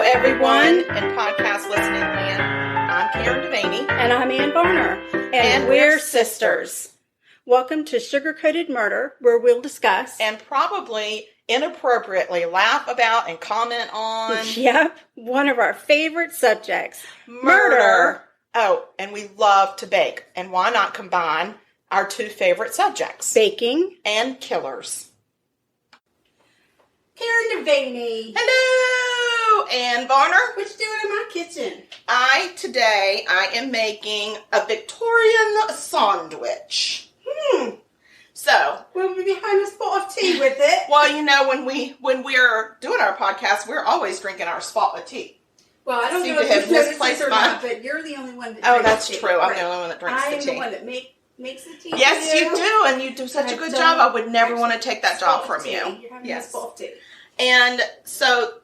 everyone in podcast listening land. I'm Karen Devaney. And I'm Ann Barner. And we're sisters. Welcome to Sugar-Coated Murder, where we'll discuss and probably inappropriately laugh about and comment on. Yep, one of our favorite subjects. Murder. Oh, and we love to bake. And why not combine our two favorite subjects? Baking and killers. Karen Devaney. Hello, Ann Barner. What you doing in my kitchen? Today I am making a Victorian sandwich. So, we'll be behind a spot of tea with it. Well, you know, when we're doing our podcast, we're always drinking our spot of tea. Well, I don't know if you've noticed this or not, but you're the only one that drinks that's tea. True. I'm the only one that drinks the tea. I am the one that makes the tea. Yes, you do, and you do such a good job. I would never want to take that job from you. You're having a spot of tea. And so,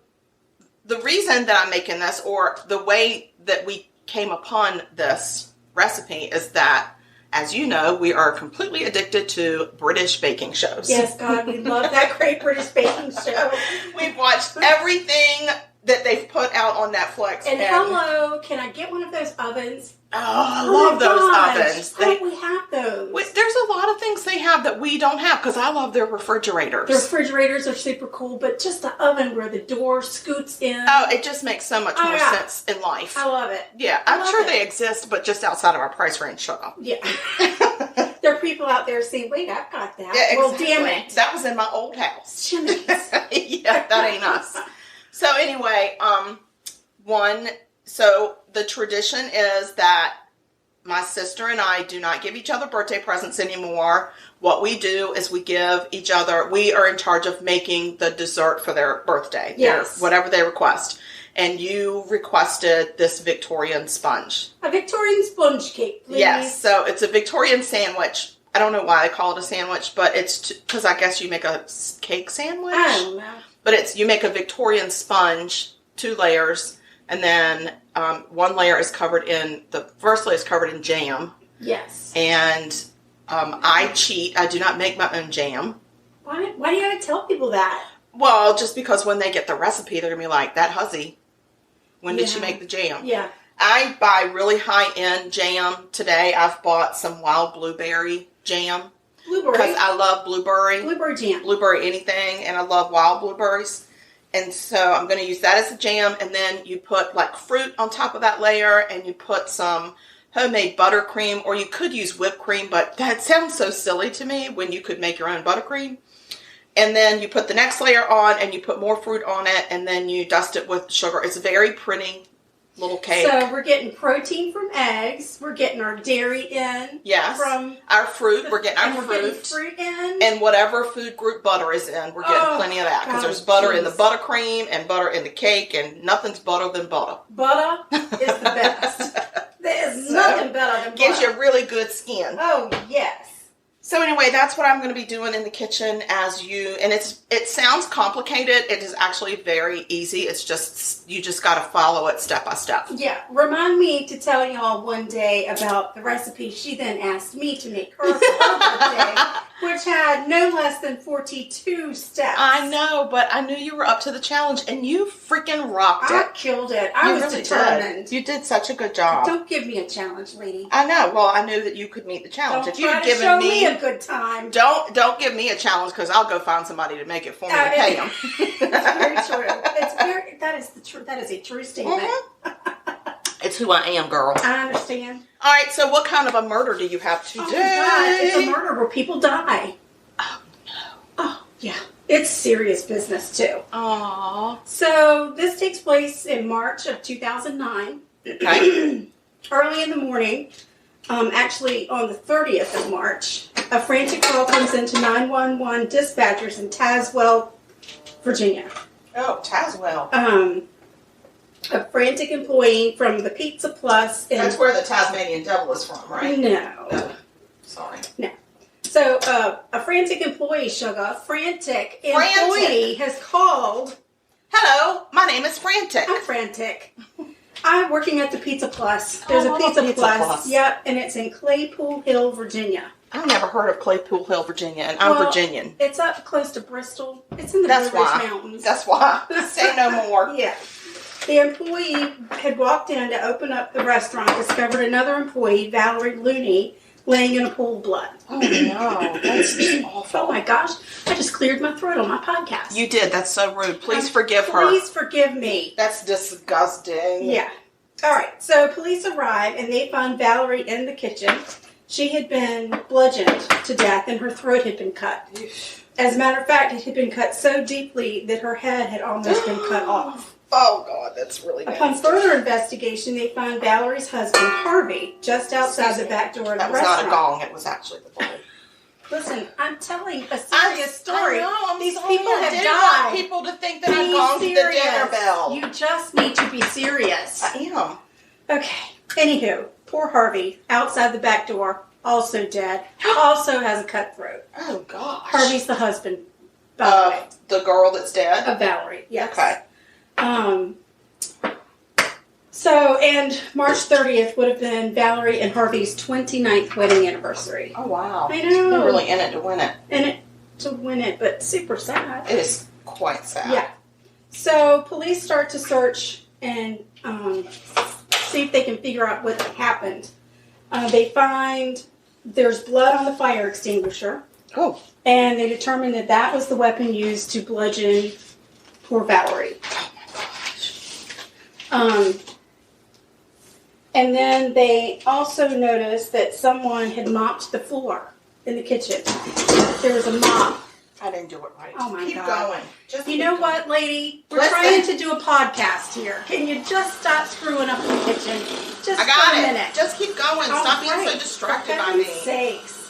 the reason that I'm making this, or the way that we came upon this recipe, is that, as you know, we are completely addicted to British baking shows. Yes, God, we love that great British baking show. We've watched everything that they've put out on Netflix. And hello, can I get one of those ovens? Oh, I love those ovens. Why don't we have those? There's a lot of things they have that we don't have, because I love their refrigerators. Their refrigerators are super cool, but just the oven where the door scoots in. Oh, it just makes so much more sense in life. I love it. Yeah, I'm sure they exist, but just outside of our price range, sugar. Yeah. There are people out there saying, wait, I've got that. Yeah, exactly. Well, damn it. That was in my old house. Chimneys. Yeah, that ain't us. So anyway, so the tradition is that my sister and I do not give each other birthday presents anymore. What we do is we give each other, we are in charge of making the dessert for their birthday. Yes. Whatever they request. And you requested this Victorian sponge. A Victorian sponge cake, please. Yes, so it's a Victorian sandwich. I don't know why they call it a sandwich, but it's because I guess you make a cake sandwich. I don't know. But you make a Victorian sponge, 2 layers, and then one layer is covered in, the first layer is covered in jam. Yes. And I cheat. I do not make my own jam. Why do you gotta tell people that? Well, just because when they get the recipe, they're going to be like, that hussy, when did she make the jam? Yeah. I buy really high-end jam. Today I've bought some wild blueberry jam. Blueberry. Because I love blueberry. Blueberry jam. Blueberry anything, and I love wild blueberries. And so I'm going to use that as a jam, and then you put like fruit on top of that layer, and you put some homemade buttercream, or you could use whipped cream, but that sounds so silly to me when you could make your own buttercream. And then you put the next layer on, and you put more fruit on it, and then you dust it with sugar. It's a very pretty little cake. So we're getting protein from eggs. We're getting our dairy in. Yes. From our fruit. We're getting our fruit. Getting fruit in. And whatever food group butter is in, we're getting plenty of that. Because there's butter in the buttercream and butter in the cake, and nothing's better than butter. Butter is the best. There's nothing better than butter. Gives you really good skin. Oh, yes. So anyway, that's what I'm going to be doing in the kitchen and it sounds complicated. It is actually very easy. It's just, you just got to follow it step by step. Yeah. Remind me to tell y'all one day about the recipe she then asked me to make her for her birthday, which had no less than 42 steps. I know, but I knew you were up to the challenge, and you freaking rocked it. I killed it. I was really determined. You did such a good job. Don't give me a challenge, lady. I know. Well, I knew that you could meet the challenge. Don't if you try had to given show me a good time. Don't give me a challenge, because I'll go find somebody to make it for me to pay them. It's very true. That is a true statement. Mm-hmm. It's who I am, girl. I understand. All right, so what kind of a murder do you have today? Oh, God, it's a murder where people die. Oh, no. Oh, yeah. It's serious business, too. Aww. So, this takes place in March of 2009. Okay. Early in the morning, actually on the 30th of March, a frantic call comes into 911 dispatchers in Tazewell, Virginia. Oh, Tazewell. A frantic employee from the Pizza Plus. That's where the Tasmanian Devil is from, right? No. Oh, sorry. No. So, a frantic employee, employee has called. Hello, my name is Frantic. I'm Frantic. I'm working at the Pizza Plus. There's a Pizza Plus. Yep, and it's in Claypool Hill, Virginia. I've never heard of Claypool Hill, Virginia, and I'm Virginian. It's up close to Bristol. It's in the Blue Ridge Mountains. That's why. Say no more. Yeah. The employee had walked in to open up the restaurant, discovered another employee, Valerie Looney, laying in a pool of blood. Oh, no. That's just awful. Oh, my gosh. I just cleared my throat on my podcast. You did. That's so rude. Please forgive her. Please forgive me. That's disgusting. Yeah. All right. So police arrive, and they find Valerie in the kitchen. She had been bludgeoned to death, and her throat had been cut. As a matter of fact, it had been cut so deeply that her head had almost been cut off. Oh, God, that's really nasty. Upon further investigation, they found Valerie's husband, Harvey, just outside the back door of the restaurant. That was not a gong. It was actually the ball. Listen, I'm telling a serious story. I know, These sorry. people have I didn't died. want people to think that I gonged the dinner bell. You just need to be serious. I am. Okay. Anywho, poor Harvey, outside the back door, also dead, also has a cut throat. Oh, gosh. Harvey's the husband, by the way. The girl that's dead? Of Valerie, yes. Okay. And March 30th would have been Valerie and Harvey's 29th wedding anniversary. Oh, wow. I know. They're really in it to win it. But super sad. It is quite sad. Yeah. So police start to search and see if they can figure out what happened. They find there's blood on the fire extinguisher. Oh. And they determined that that was the weapon used to bludgeon poor Valerie. Oh, my gosh. And then they also noticed that someone had mopped the floor in the kitchen. There was a mop. I didn't do it right. Oh, my keep God. Going. Just You know what, lady? We're trying to do a podcast here. Can you just stop screwing up in the kitchen? Just I got for a it. minute. Just keep going. Stop being so distracted by me. For heaven's sakes.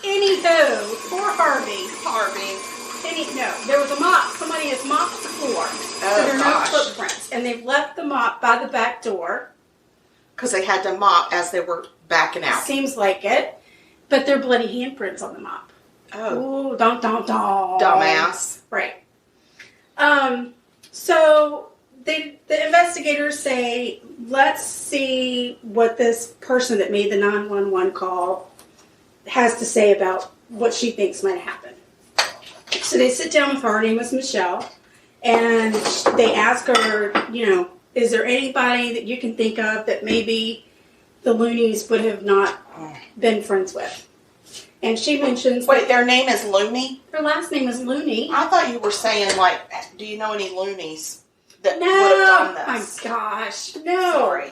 Anywho, poor Harvey. There was a mop. Somebody has mopped the floor. So there are no footprints. And they've left the mop by the back door. Because they had to mop as they were backing out. Seems like it. But there are bloody handprints on the mop. Oh. Ooh, don't. Dumbass. Right. So the investigators say, let's see what this person that made the 911 call has to say about what she thinks might happen. So they sit down with her. Her name is Michelle. And they ask her, is there anybody that you can think of that maybe the Loonies would have not been friends with? And she mentions... Wait, their name is Looney? Her last name is Looney. I thought you were saying, do you know any Loonies that would have done this? Oh my gosh. No. Sorry.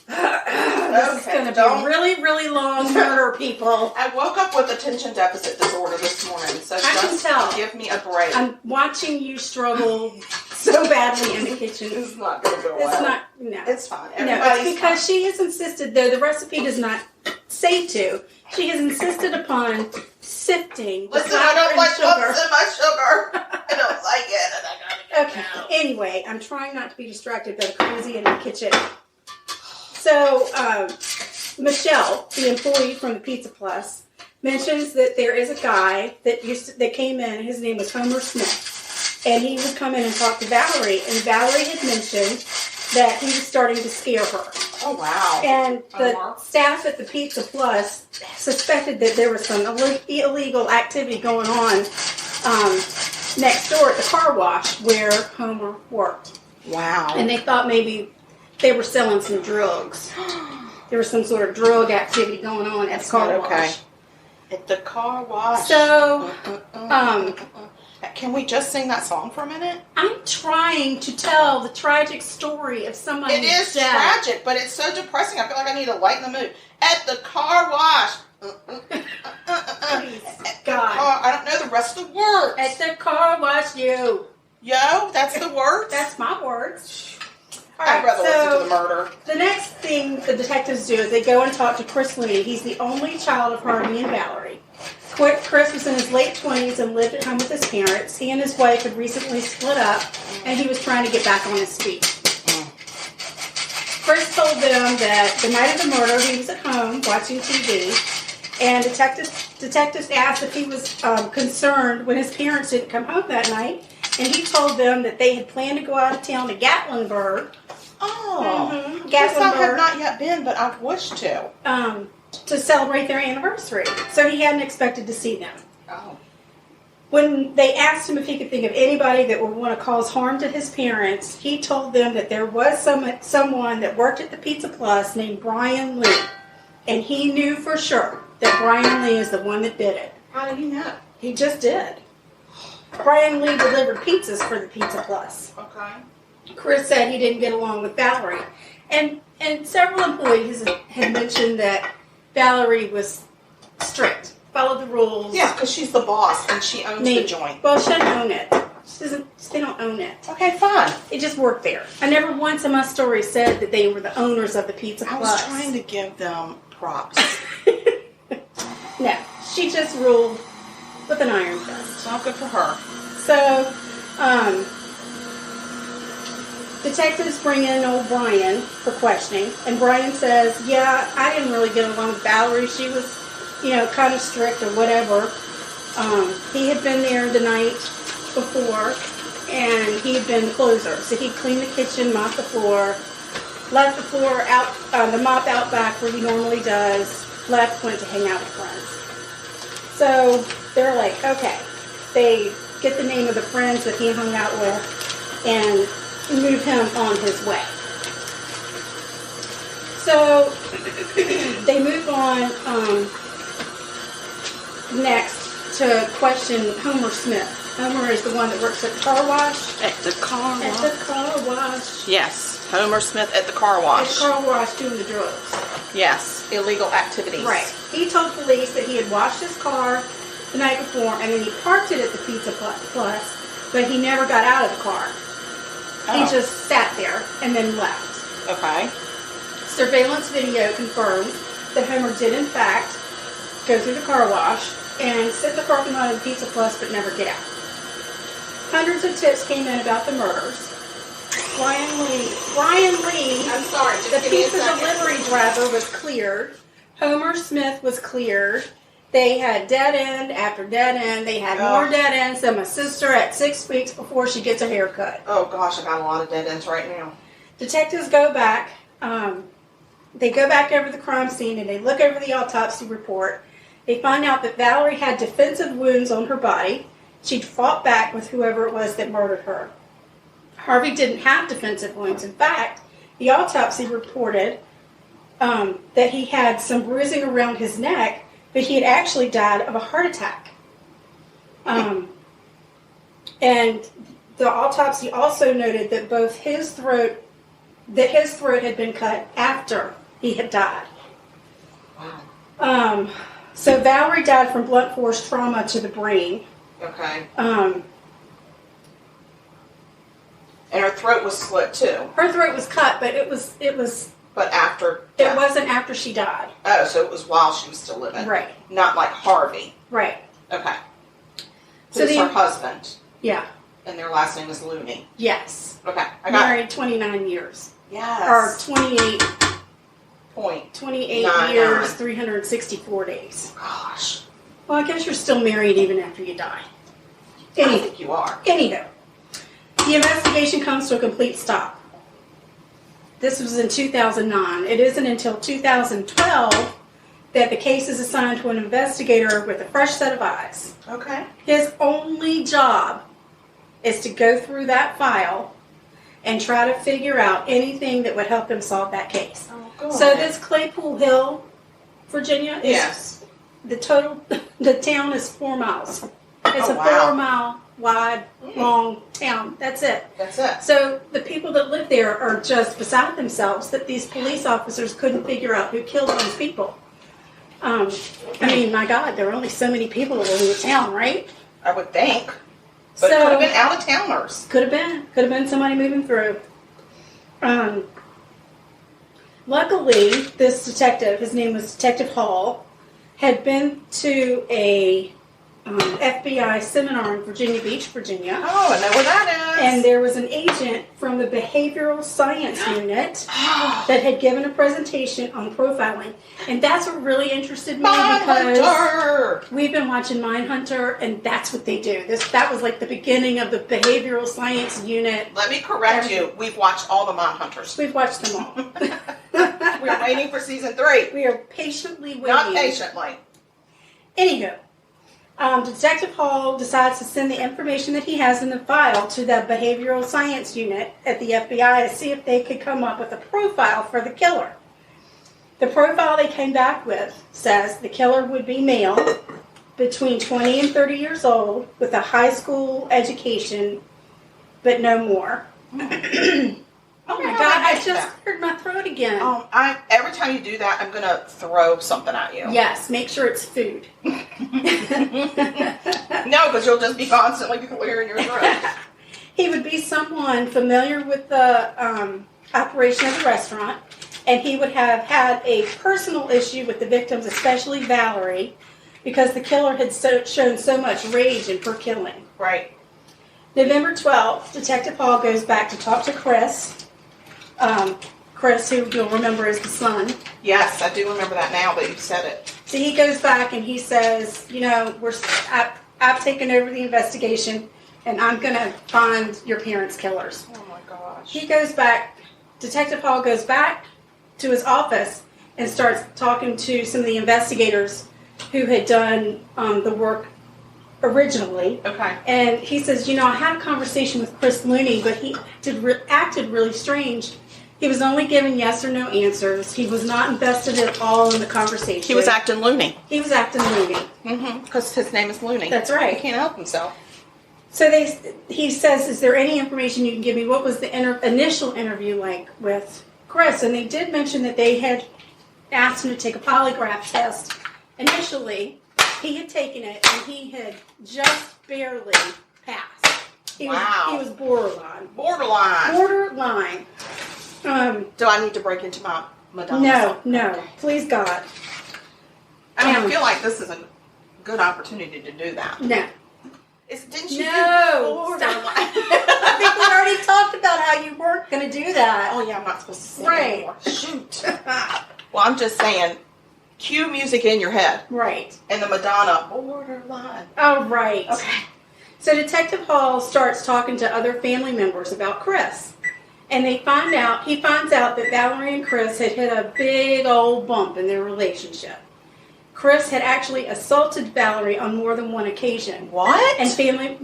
This is going to be a really, really long murder, people. I woke up with attention deficit disorder this morning, so just give me a break. I'm watching you struggle so badly in the kitchen. It's not going to go well. It's fine. It's because she has insisted, though the recipe does not say to, she has insisted upon sifting the flour I don't and like sugar. what's in my sugar. I don't like it, and I gotta get it out. Anyway, I'm trying not to be distracted by the crazy in the kitchen. So, Michelle, the employee from the Pizza Plus, mentions that there is a guy that came in. His name was Homer Smith, and he would come in and talk to Valerie. And Valerie had mentioned that he was starting to scare her. Oh wow! And the staff at the Pizza Plus suspected that there was some illegal activity going on next door at the car wash where Homer worked. Wow! And they thought maybe they were selling some drugs. There was some sort of drug activity going on at the car wash. At the car wash. So, can we just sing that song for a minute? I'm trying to tell the tragic story of somebody It is tragic, but it's so depressing. I feel like I need to lighten the mood. At the car wash. God. I don't know the rest of the words. At the car wash, Yo, that's the words? That's my words. I'd rather listen to the murder. The next thing the detectives do is they go and talk to Chris Looney. He's the only child of Harvey and Valerie. Chris was in his late 20s and lived at home with his parents. He and his wife had recently split up, and he was trying to get back on his feet. Chris told them that the night of the murder, he was at home watching TV, and detectives asked if he was concerned when his parents didn't come home that night, and he told them that they had planned to go out of town to Gatlinburg. Oh, yes, I have not yet been, but I wish to. To celebrate their anniversary. So he hadn't expected to see them. Oh. When they asked him if he could think of anybody that would want to cause harm to his parents, he told them that there was someone that worked at the Pizza Plus named Brian Lee. And he knew for sure that Brian Lee is the one that did it. How did he know? He just did. Brian Lee delivered pizzas for the Pizza Plus. Okay. Chris said he didn't get along with Valerie. And several employees had mentioned that Valerie was strict, followed the rules. Yeah, because she's the boss and she owns the joint. Well, she doesn't own it. They don't own it. Okay, fine. They just work there. I never once in my story said that they were the owners of the Pizza Plus. I was trying to give them props. No, she just ruled with an iron fist. It's not good for her. So, detectives bring in old Brian for questioning, and Brian says, yeah, I didn't really get along with Valerie. She was, kind of strict or whatever. He had been there the night before, and he had been closer. So he cleaned the kitchen, mopped the floor, left the floor out, the mop out back where he normally does, left, went to hang out with friends. So they're like, okay. They get the name of the friends that he hung out with and move him on his way. So they move on next to question Homer Smith. Homer is the one that works at the car wash. At the car wash? At the car wash. Yes, Homer Smith at the car wash. At the car wash doing the drugs. Yes, illegal activities. Right. He told police that he had washed his car the night before and then he parked it at the Pizza Plus, but he never got out of the car. Oh. He just sat there and then left. Okay. Surveillance video confirms that Homer did in fact go through the car wash and sit in the parking lot of the Pizza Plus but never get out. Hundreds of tips came in about the murders. Brian Lee, I'm sorry, the pizza delivery driver was cleared. Homer Smith was cleared. They had dead end after dead end. They had more dead ends than my sister at 6 weeks before she gets a haircut. Oh gosh, I got a lot of dead ends right now. Detectives go back. They go back over the crime scene and they look over the autopsy report. They find out that Valerie had defensive wounds on her body. She'd fought back with whoever it was that murdered her. Harvey didn't have defensive wounds. In fact, the autopsy reported that he had some bruising around his neck, but he had actually died of a heart attack. And the autopsy also noted that his throat had been cut after he had died. Wow. So Valerie died from blunt force trauma to the brain. Okay. And her throat was slit too. Her throat was cut, but it was. But after. It wasn't after she died. Oh, so it was while she was still living. Right. Not like Harvey. Right. Okay. So Who's her husband? Yeah. And their last name is Looney. Yes. Okay. I got Married 29 years. Yes. Or 28 .99. years, 364 days. Gosh. Well, I guess you're still married even after you die. I think you are. Anyhow, the investigation comes to a complete stop. This was in 2009. It isn't until 2012 that the case is assigned to an investigator with a fresh set of eyes. Okay. His only job is to go through that file and try to figure out anything that would help him solve that case. Oh, good. So this Claypool Hill, Virginia, is Yes. the town is 4 miles. It's a wow. 4 mile wide, long town. That's it. That's it. So the people that live there are just beside themselves that these police officers couldn't figure out who killed these people. I mean, my God, there are only so many people that live in the town, right? I would think. But So- it could have been out-of-towners. Could have been somebody moving through. Luckily, this detective, his name was Detective Hall, had been to a FBI seminar in Virginia Beach, Virginia. Oh, I know where that is. And there was an agent from the Behavioral Science Unit that had given a presentation on profiling. And that's what really interested me because Mindhunter! we've been watching Mindhunter, and that's what they do. That was like the beginning of the Behavioral Science Unit. Let me correct you. We've watched all the Mindhunters. We've watched them all. We're waiting for season 3. We are patiently waiting. Not patiently. Anywho, Detective Hall decides to send the information that he has in the file to the Behavioral Science Unit at the FBI to see if they could come up with a profile for the killer. The profile they came back with says the killer would be male, between 20 and 30 years old, with a high school education, but no more. Oh my God, I just cleared my throat again. Every time you do that, I'm going to throw something at you. Yes, make sure it's food. No, because you'll just be constantly clearing your throat. He would be someone familiar with the operation of the restaurant, and he would have had a personal issue with the victims, especially Valerie, because the killer had shown so much rage in her killing. Right. November 12th, Detective Hall goes back to talk to Chris. Chris, who you'll remember is the son. Yes, I do remember that now that you said it. So he goes back and he says, you know, I've taken over the investigation, and I'm going to find your parents' killers. Oh my gosh. He goes back, Detective Hall goes back to his office and starts talking to some of the investigators who had done the work originally. Okay. And he says, you know, I had a conversation with Chris Looney, but he acted really strange. He was only giving yes or no answers. He was not invested at all in the conversation. He was acting loony. He was acting loony. Mm-hmm. Because his name is Looney. That's right. He can't help himself. So he says, is there any information you can give me? What was the initial interview like with Chris? And they did mention that they had asked him to take a polygraph test. Initially, he had taken it, and he had just barely passed. He was borderline. Borderline. Do I need to break into my Madonna? No. Please, God. I don't feel like this is a good opportunity to do that. No. Didn't you? No. Stop. I think we already talked about how you weren't going to do that. Oh, yeah, I'm not supposed to sing anymore. Shoot. Well, I'm just saying, cue music in your head. Right. And the Madonna, borderline. Oh, right. Okay. So Detective Hall starts talking to other family members about Chris. And he finds out that Valerie and Chris had hit a big old bump in their relationship. Chris had actually assaulted Valerie on more than one occasion. What? And family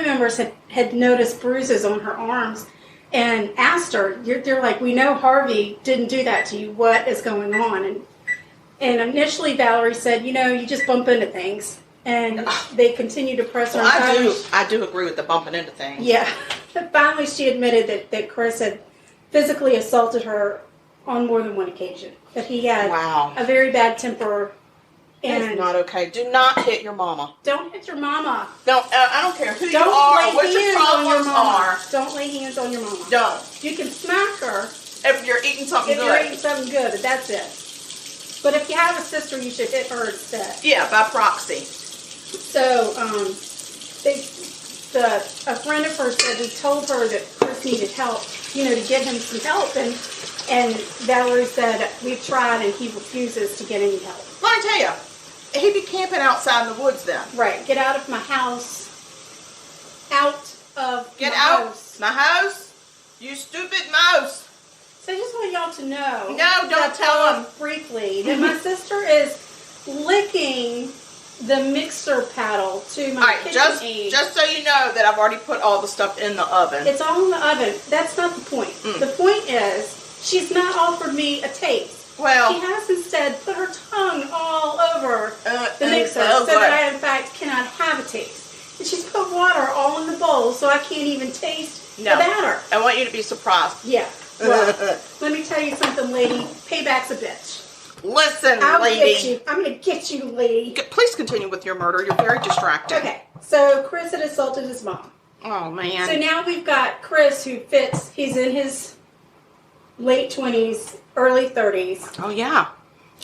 members had noticed bruises on her arms and asked her, they're like, we know Harvey didn't do that to you. What is going on? And initially Valerie said, you know, you just bump into things. And they continue to press her. I do agree with the bumping into things. Yeah. Finally, she admitted that Chris had physically assaulted her on more than one occasion. That he had a very bad temper. And that's not okay. Do not hit your mama. Don't hit your mama. I don't care who you are, what your problems are. Don't lay hands on your mama. Don't. You can smack her if you're eating something good. If you're eating something good, but that's it. But if you have a sister, you should hit her instead. Yeah, by proxy. So, a friend of hers said he told her that Chris needed help, you know, to get him some help, and Valerie said, we've tried, and he refuses to get any help. Let me tell you, he'd be camping outside in the woods then. Right. Get out of my house. Get out my house, you stupid mouse. So I just want y'all to know. No, don't tell him. Briefly, that my sister is licking the mixer paddle to my kitchen aid. Just so you know that I've already put all the stuff in the oven. It's all in the oven. That's not the point. The point is, she's not offered me a taste. Well, she has instead put her tongue all over the mixer so that I, in fact, cannot have a taste. And she's put water all in the bowl so I can't even taste the batter. I want you to be surprised. Yeah. Well, let me tell you something, lady. Payback's a bitch. Listen, lady. Get you. I'm going to get you, lady. Please continue with your murder. You're very distracting. Okay. So Chris had assaulted his mom. Oh, man. So now we've got Chris who fits. He's in his late 20s, early 30s. Oh, yeah.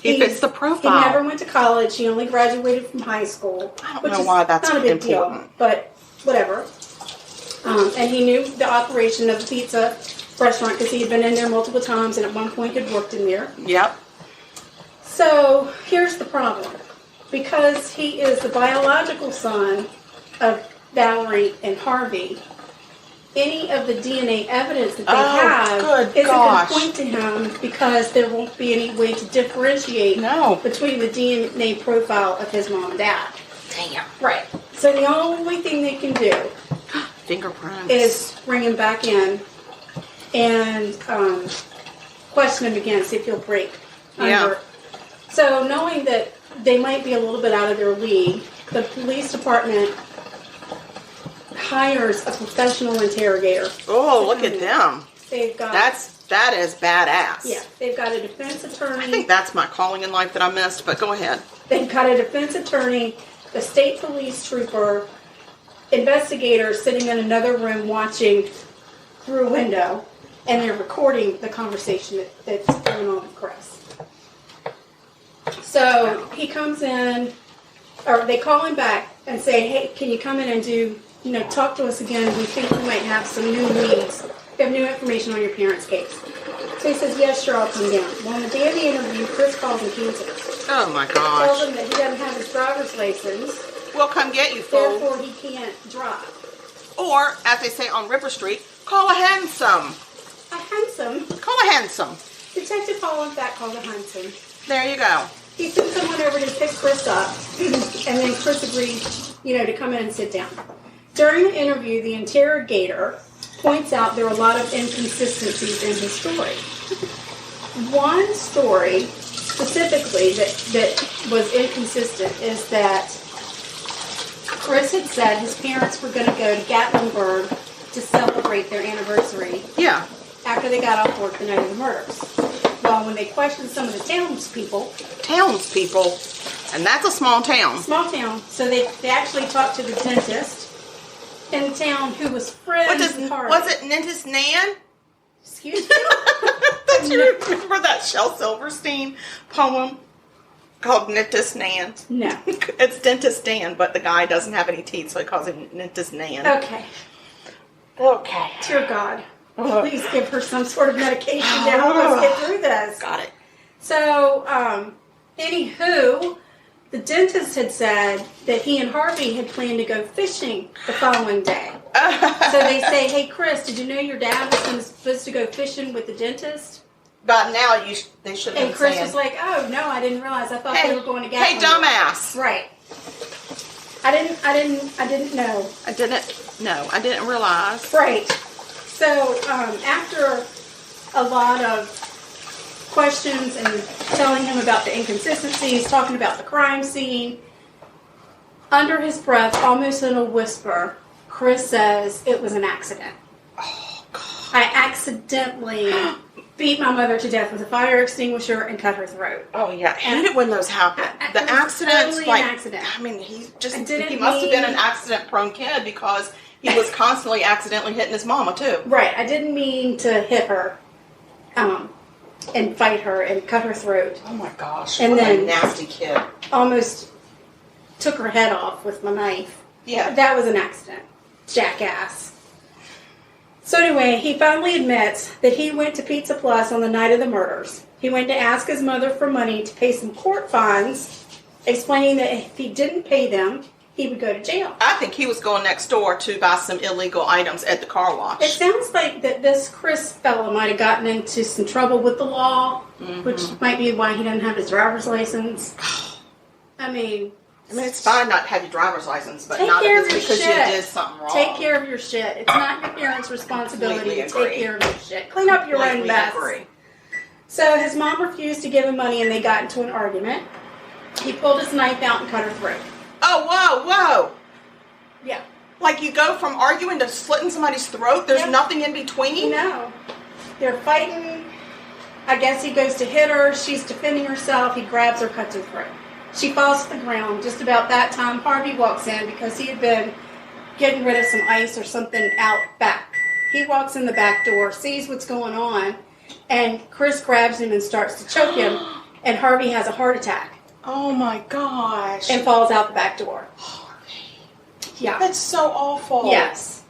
He fits the profile. He never went to college. He only graduated from high school. I don't know why that's not a big important. Deal, but whatever. And he knew the operation of the pizza restaurant because he had been in there multiple times and at one point had worked in there. Yep. So here's the problem. Because he is the biological son of Valerie and Harvey, any of the DNA evidence that they have isn't going to point to him because there won't be any way to differentiate between the DNA profile of his mom and dad. Damn. Right. So the only thing they can do Fingerprints. is bring him back in and question him again, see if he'll break under. Yeah. So knowing that they might be a little bit out of their league, the police department hires a professional interrogator. Oh, look at them. They've got That is badass. Yeah, they've got a defense attorney. I think that's my calling in life that I missed, but go ahead. They've got a defense attorney, the state police trooper, investigators sitting in another room watching through a window, and they're recording the conversation that's going on with Chris. So he comes in, or they call him back and say, hey, can you come in and talk to us again? We think we might have some new leads. We have new information on your parents' case. So he says, yes, sure, I'll come down. Well, on the day of the interview, Chris calls and cancels. Oh, my gosh. Tells him that he doesn't have his driver's license. We'll come get you, fool. Therefore, he can't drive. Or, as they say on River Street, call a handsome. A handsome? Call a handsome. Detective Hall, in fact, called a handsome. There you go. He sent someone over to pick Chris up, and then Chris agreed, to come in and sit down. During the interview, the interrogator points out there are a lot of inconsistencies in his story. One story specifically that was inconsistent is that Chris had said his parents were going to go to Gatlinburg to celebrate their anniversary. Yeah. After they got off work the night of the murders. Well, when they questioned some of the townspeople, and that's a small town. Small town. So they actually talked to the dentist in the town who was friends with Harvey. Was it Dentist Nan? Excuse me? Don't you remember that Shel Silverstein poem called Dentist Nan? No. It's Dentist Dan, but the guy doesn't have any teeth, so he calls him Dentist Nan. Okay. Dear God. Please give her some sort of medication to help us get through this. Got it. So, anywho, the dentist had said that he and Harvey had planned to go fishing the following day. So they say, hey, Chris, did you know your dad was supposed to go fishing with the dentist? But now they should have been And Chris saying, was like, oh, no, I didn't realize. I thought they were going to Gatlinburg. Hey, dumbass. Right. I didn't know. I didn't realize. Right. So, after a lot of questions and telling him about the inconsistencies, talking about the crime scene, under his breath, almost in a whisper, Chris says, it was an accident. Oh, God. I accidentally beat my mother to death with a fire extinguisher and cut her throat. Oh, yeah. I hate it when those happen. The accidents, totally an accident. I mean, he must have mean- been an accident-prone kid because he was constantly accidentally hitting his mama, too. Right. I didn't mean to hit her and fight her and cut her throat. Oh, my gosh. And what then a nasty kid. Almost took her head off with my knife. Yeah. That was an accident. Jackass. So anyway, he finally admits that he went to Pizza Plus on the night of the murders. He went to ask his mother for money to pay some court fines, explaining that if he didn't pay them, he would go to jail. I think he was going next door to buy some illegal items at the car wash. It sounds like that this Chris fellow might have gotten into some trouble with the law, which might be why he doesn't have his driver's license. I mean, it's fine not to have your driver's license, but take not care if of it's your because shit. you did something wrong. Take care of your shit. It's not your parents' responsibility to Completely take care of your shit. Clean up your own mess. Agree. So his mom refused to give him money and they got into an argument. He pulled his knife out and cut her throat. Oh, whoa. Yeah. Like you go from arguing to slitting somebody's throat? There's nothing in between? No. They're fighting. I guess he goes to hit her. She's defending herself. He grabs her, cuts her throat. She falls to the ground. Just about that time, Harvey walks in because he had been getting rid of some ice or something out back. He walks in the back door, sees what's going on, and Chris grabs him and starts to choke him, and Harvey has a heart attack. Oh my gosh. And falls out the back door. Yeah. That's so awful. Yes.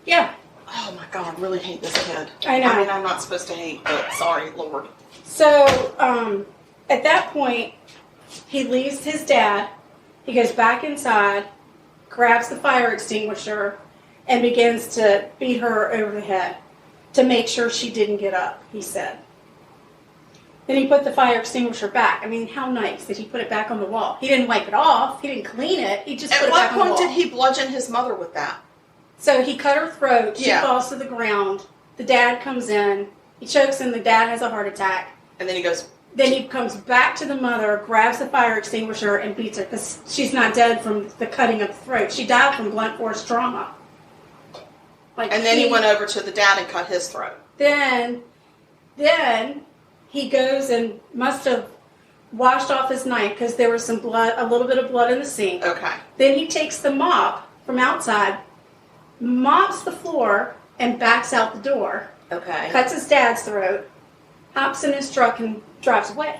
Yeah. Oh my God, I really hate this kid. I know. I mean, I'm not supposed to hate, but sorry, Lord. So, at that point, he leaves his dad. He goes back inside, grabs the fire extinguisher, and begins to beat her over the head to make sure she didn't get up, he said. Then he put the fire extinguisher back. I mean, how nice that he put it back on the wall. He didn't wipe it off. He didn't clean it. He just put it back on the wall. At what point did he bludgeon his mother with that? So he cut her throat. She falls to the ground. The dad comes in. He chokes and the dad has a heart attack. And then he goes... Then he comes back to the mother, grabs the fire extinguisher, and beats her because she's not dead from the cutting of the throat. She died from blunt force trauma. And then he went over to the dad and cut his throat. Then he goes and must have washed off his knife because there was some blood, a little bit of blood in the sink. Okay. Then he takes the mop from outside, mops the floor, and backs out the door. Okay. Cuts his dad's throat, hops in his truck, and drives away.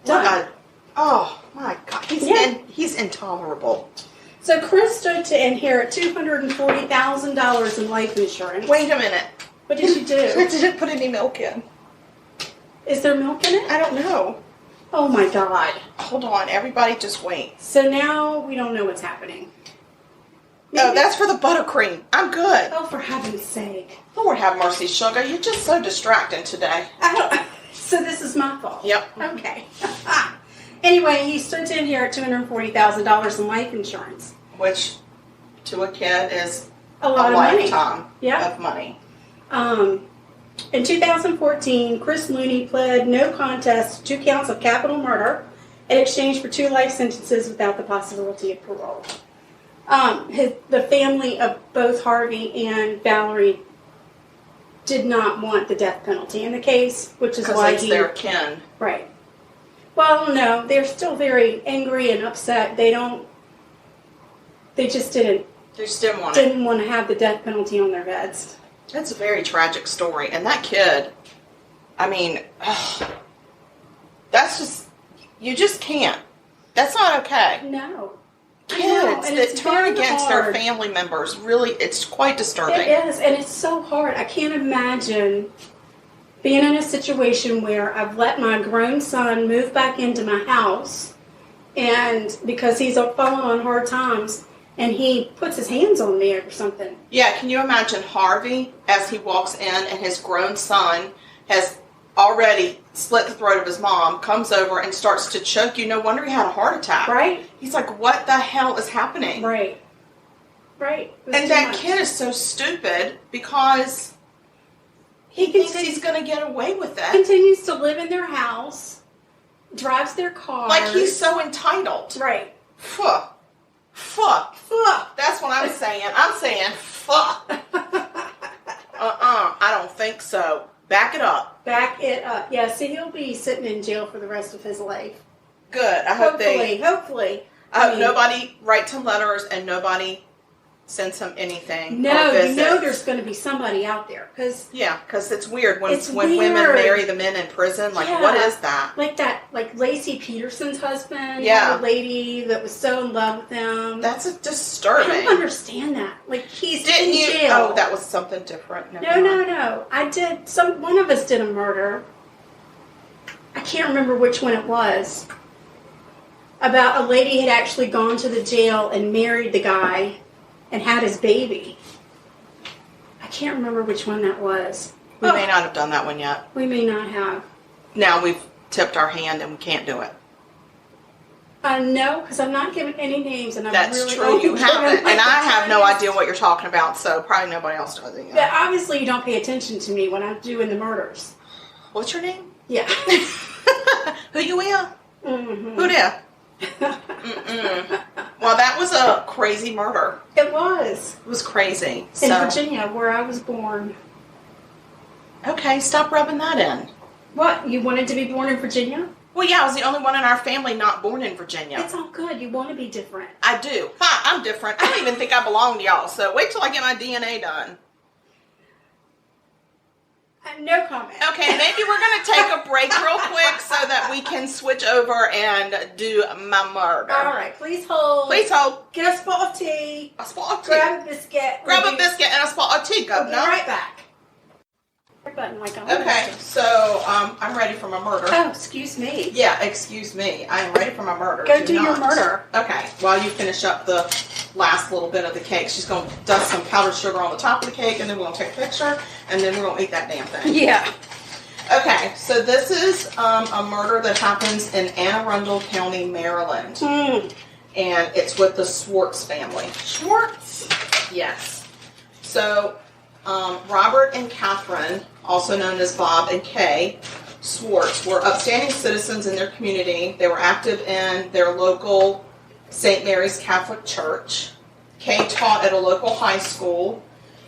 Done. Oh, my God. He's intolerable. So Chris stood to inherit $240,000 in life insurance. Wait a minute. What did you do? I didn't put any milk in. Is there milk in it? I don't know. Oh, my God. Hold on. Everybody just wait. So now we don't know what's happening. No, that's for the buttercream. I'm good. Oh, for heaven's sake. Lord have mercy, sugar. You're just so distracting today. So this is my fault. Yep. Okay. Anyway, he stood to inherit $240,000 in life insurance. Which, to a kid, is a lot of lifetime money. of money. In 2014, Chris Looney pled no contest to 2 counts of capital murder in exchange for 2 life sentences without the possibility of parole. The family of both Harvey and Valerie did not want the death penalty in the case, which is why it's their kin. Right. Well, no, they're still very angry and upset. They just didn't want to have the death penalty on their heads. That's a very tragic story. And that kid, I mean, that's just, you just can't. That's not okay. No. Kids that turn against their family members, really, it's quite disturbing. It is, and it's so hard. I can't imagine being in a situation where I've let my grown son move back into my house, and because he's fallen on hard times, and he puts his hands on me or something. Yeah, can you imagine Harvey as he walks in and his grown son has already slit the throat of his mom, comes over and starts to choke you. No wonder he had a heart attack. Right. He's like, what the hell is happening? Right. And that kid is so stupid because he thinks he's going to get away with it. Continues to live in their house, drives their car. Like he's so entitled. Right. Fuck. That's what I'm saying. I'm saying fuck. I don't think so. Back it up. Yeah, see, he'll be sitting in jail for the rest of his life. Good. Hopefully. I hope nobody writes him letters and nobody sends him anything. No, you know there's going to be somebody out there. Because it's weird when women marry the men in prison. Like, what is that? Like Lacey Peterson's husband. Yeah. The lady that was so in love with him. That's disturbing. I don't understand that. Like, he's in jail. Oh, that was something different. No. I did. One of us did a murder. I can't remember which one it was. About a lady had actually gone to the jail and married the guy and had his baby. I can't remember which one that was. We may not have done that one yet. We may not have. Now we've tipped our hand and we can't do it. No, because I'm not giving any names, and That's true. You haven't, and I have no idea what you're talking about. So probably nobody else does either. Yeah, obviously you don't pay attention to me when I'm doing the murders. What's your name? Yeah. Who you with? Mm-hmm. Who there? Well, that was a crazy murder. It was. It was crazy. In Virginia, where I was born. Okay, stop rubbing that in. What? You wanted to be born in Virginia? Well, yeah, I was the only one in our family not born in Virginia. It's all good. You want to be different. I do. Hi, I'm different. I don't even think I belong to y'all, so wait till I get my DNA done. No comment. Okay, maybe we're going to take a break real quick so that we can switch over and do my murder. All right, please hold. Get a spot of tea. A spot of tea. Grab a biscuit. Grab a biscuit and a spot of tea, Governor. We'll be right back. Okay, so I'm ready for my murder. Oh, excuse me. Yeah, excuse me. I am ready for my murder. Go do your murder. Okay, while you finish up the last little bit of the cake, she's going to dust some powdered sugar on the top of the cake, and then we're going to take a picture, and then we're going to eat that damn thing. Yeah. Okay, so this is a murder that happens in Anne Arundel County, Maryland. Mm. And it's with the Swartz family. Swartz. Yes. So, Robert and Catherine, also known as Bob and Kay Swartz, were upstanding citizens in their community. They were active in their local St. Mary's Catholic Church. Kay taught at a local high school.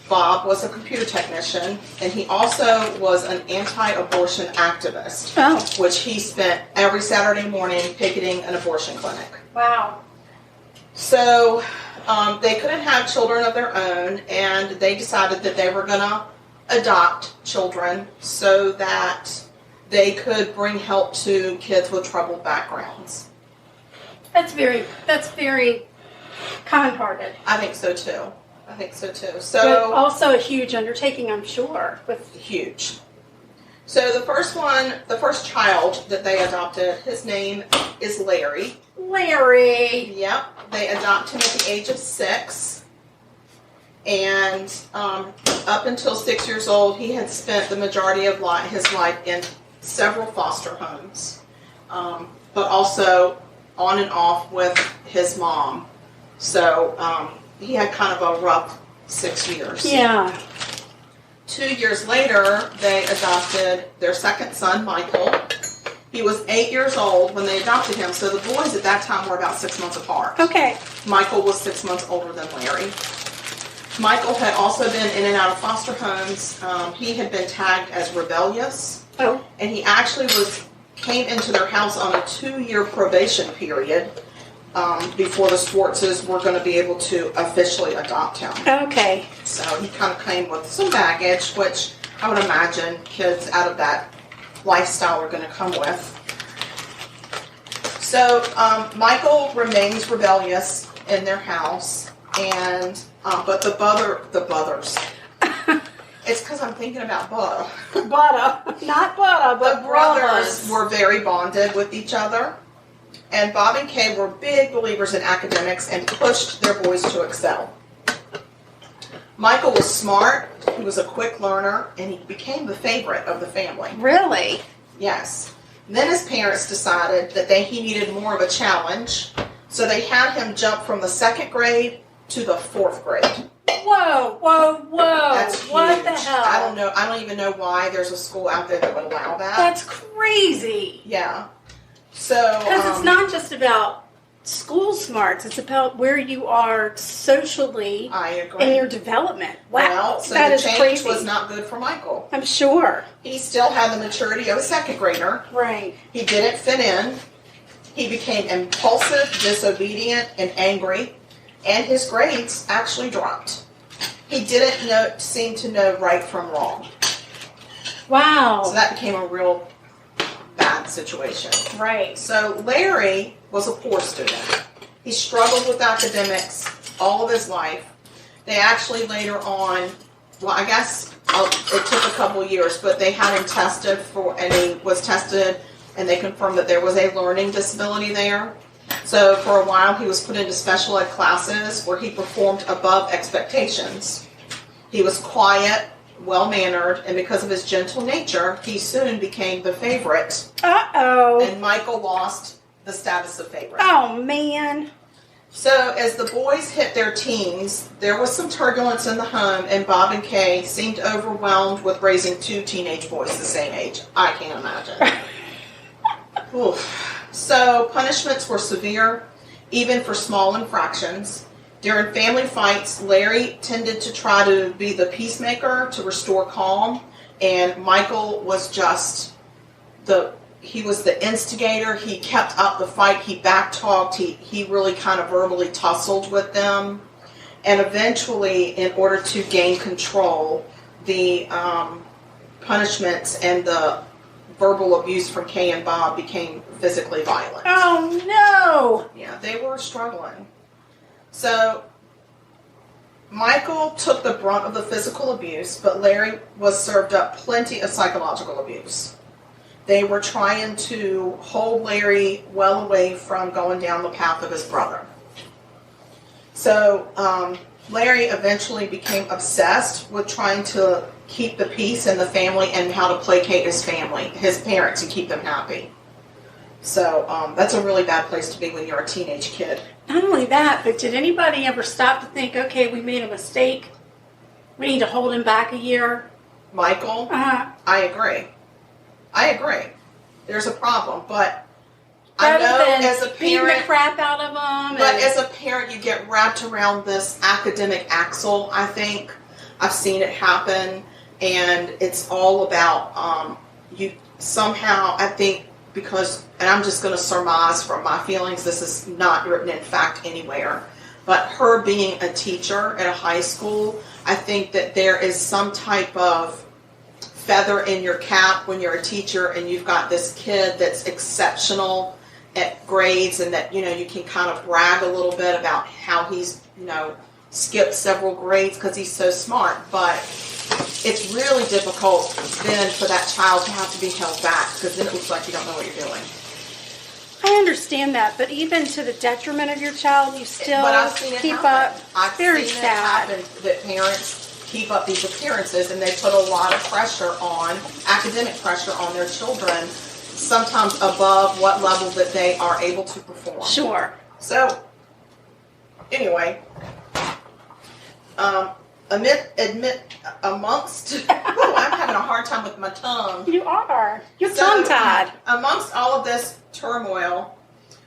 Bob was a computer technician, and he also was an anti-abortion activist, which he spent every Saturday morning picketing an abortion clinic. Wow. So they couldn't have children of their own, and they decided that they were going to adopt children so that they could bring help to kids with troubled backgrounds. That's very kind-hearted. I think so too. But So also a huge undertaking, I'm sure. huge. So the first child that they adopted, his name is Larry. Larry. Yep. They adopt him at the age of 6. And up until 6 years old, he had spent the majority of his life in several foster homes, but also on and off with his mom. So he had kind of a rough 6 years. Yeah. 2 years later, they adopted their second son, Michael. He was 8 years old when they adopted him, so the boys at that time were about 6 months apart. Okay. Michael was 6 months older than Larry. Michael had also been in and out of foster homes. He had been tagged as rebellious. Oh. And he actually came into their house on a 2-year probation period before the Swartzes were going to be able to officially adopt him. Okay. So he kind of came with some baggage, which I would imagine kids out of that lifestyle are going to come with. So Michael remains rebellious in their house, and but the brothers. It's because I'm thinking about butter. Butter, not butter, but the brothers were very bonded with each other, and Bob and Kay were big believers in academics and pushed their boys to excel. Michael was smart, he was a quick learner, and he became the favorite of the family. Really? Yes. Then his parents decided that he needed more of a challenge, so they had him jump from the 2nd grade to the 4th grade. Whoa, whoa, whoa. That's huge. What the hell? I don't know. I don't even know why there's a school out there that would allow that. That's crazy. Yeah. So because it's not just about school smarts. It's about where you are socially. I agree. In your development. Wow. Well, so that the is change crazy. was not good for Michael. I'm sure. He still had the maturity of a 2nd grader. Right. He didn't fit in. He became impulsive, disobedient, and angry. And his grades actually dropped. He didn't seem to know right from wrong. Wow. So that became a real bad situation. Right. So Larry was a poor student. He struggled with academics all of his life. They actually later on, well, I guess it took a couple years, but they had him tested and he was tested, and they confirmed that there was a learning disability there. So for a while, he was put into special ed classes where he performed above expectations. He was quiet, well-mannered, and because of his gentle nature, he soon became the favorite. Uh-oh. And Michael lost the status of favorite. Oh, man. So as the boys hit their teens, there was some turbulence in the home, and Bob and Kay seemed overwhelmed with raising 2 teenage boys the same age. I can't imagine. Oof. So punishments were severe, even for small infractions. During family fights, Larry tended to try to be the peacemaker to restore calm, and Michael was just he was the instigator. He kept up the fight. He backtalked. He really kind of verbally tussled with them. And eventually, in order to gain control, the punishments and the verbal abuse from Kay and Bob became physically violent. Oh, no. Yeah, they were struggling. So Michael took the brunt of the physical abuse, but Larry was served up plenty of psychological abuse. They were trying to hold Larry well away from going down the path of his brother. So Larry eventually became obsessed with trying to keep the peace in the family and how to placate his family, his parents, and keep them happy. So that's a really bad place to be when you're a teenage kid. Not only that, but did anybody ever stop to think, okay, we made a mistake, we need to hold him back a year? Michael, I agree. There's a problem, but I know as a parent, the crap out of them. But as a parent, you get wrapped around this academic axle. I think I've seen it happen, and it's all about you somehow. I think because, and I'm just going to surmise from my feelings. This is not written in fact anywhere, but her being a teacher at a high school, I think that there is some type of feather in your cap when you're a teacher and you've got this kid that's exceptional at grades, and that you can kind of brag a little bit about how he's skipped several grades because he's so smart. But it's really difficult then for that child to have to be held back, because then it looks like you don't know what you're doing. I understand that, but even to the detriment of your child, you still keep up. I've very seen sad. it happen that parents keep up these appearances, and they put a lot of pressure on, academic pressure on their children, sometimes above what level that they are able to perform. Sure. So, anyway, amongst, I'm having a hard time with my tongue. You are. You're tongue-tied. Amongst all of this turmoil,